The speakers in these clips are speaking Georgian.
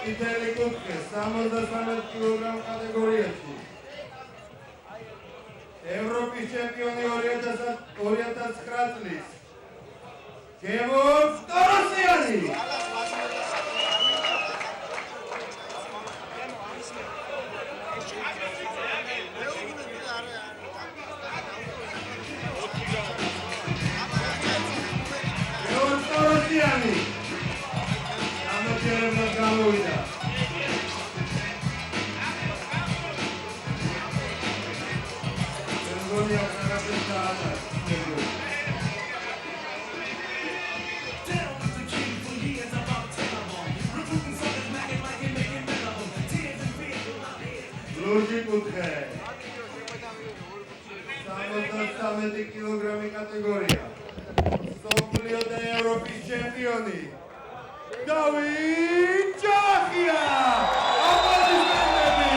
წითელი კუთხე 73 კილოგრამ კატეგორიაში. ევროპის ჩემპიონი 2009 წლის. გევორგ ტოროსიანი. ლურჯი კუთხე 73 კილოგრამი კატეგორია. მსოფლიო და ევროპის ჩემპიონი დავით ჯახია. აპლოდისმენტები.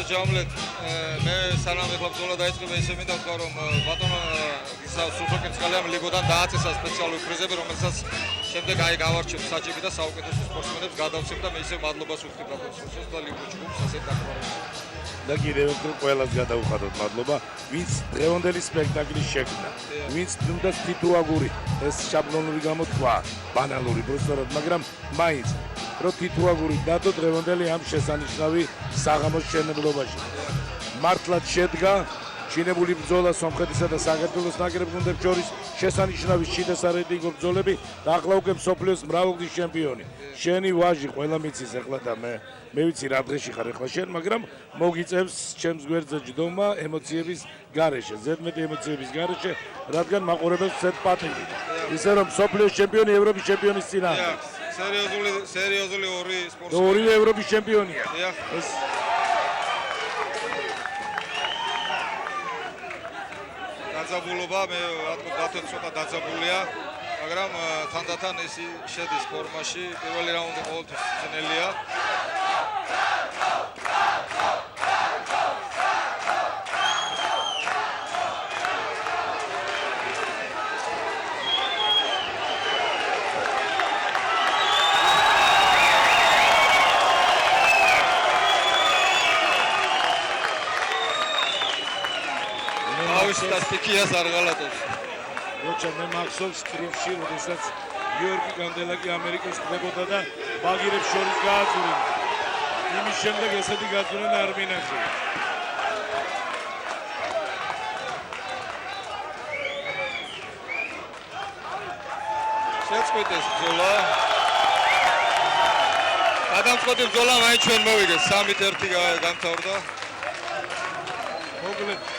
ჯამლეთ მე სანამ ეხლა ბრძოლა დაიწყება ისე მინდა ვთქვა რომ ბატონო სუსოკინსკალიამ ლიგოდან დააწესა სპეციალური პრიზები რომელსაც შემდეგ გავარჩევ საჭირი და საუკეთესო სპორტსმენებს გადავცემ და მე ისე მადლობას ვუხდით ბატონს და ლიგურ ჯგუფს ასეთ დაკავებას და კიდევ ერთხელ ყველას გადავუხადოთ მადლობა ვინც დღევანდელი სპექტაკლის შექმნა ვინც თუნდაც თითოაგური ეს შაბლონური გამოთქვა ბანალური პროსტორად მაგრამ მაინც რო თითოაგური დადო დღევანდელი ამ შესანიშნავი საღამოს შენებლობაში მართლაც შედგა ჩინებული ბრძოლა სომხეთისა და საქართველოს ნაკრებ გუნდებს შორის შესანიშნავი შიდა სარეიტინგო ბრძოლები და ახლა უკვე მსოფლიოს მრავალგზის ჩემპიონი შენი ვაჟი ყველა მიცის ახლა და მე ვიცი რა დღეში ხარ ახლა შენ მაგრამ მოგიწევს ჩემს გვერდზე ჯდომა ემოციების გარეშე ზედმეტი ემოციების გარეშე რადგან მაყურებელს ცეთ პატივი ისე რომ მსოფლიოს ჩემპიონი ევროპის ჩემპიონის წინააღმდეგ სერიოზული ორი სპორტსმენი ორივე ევროპის ჩემპიონია ეს დაძაბულობა მე რატომ ცოტა დაძაბულია მაგრამ თანდათან ეს შედის ფორმაში პირველი რაუნდი ყოველთვის ძნელია სტატიკიას არ გალატოს. როცა მე მახსოვს კრივში, როდესაც გიორგი განდელაკი ამერიკას ხდებოდა და ბაგირებს შორის გააძურინდა. იმის შემდეგ ესეთი გაძურინა არ მინახია. შეწყვეტეს ბრძოლა. გადამწყვეტი ბრძოლა მაინც ჩვენ მოვიგეს 3-1 გამთავრდა. მოკლედ